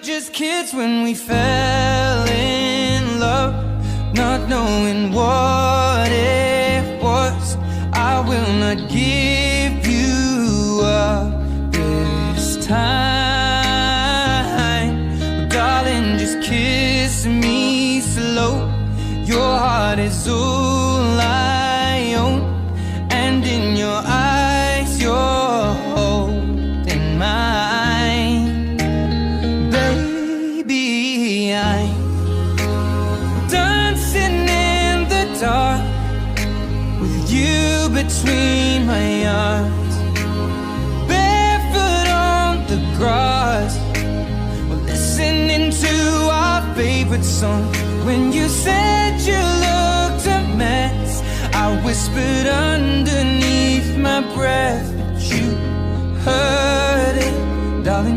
just kids when we fell in love, not knowing what it was. I will not give you up this time, but darling, just kiss me slow. Your heart is all I own, and in your eyes you're holding mine. Baby, I'm dancing in the dark with you between my arms, barefoot on the grass. We're listening to our favorite song. When you said you looked a mess, I whispered underneath my breath, but you heard it, darling.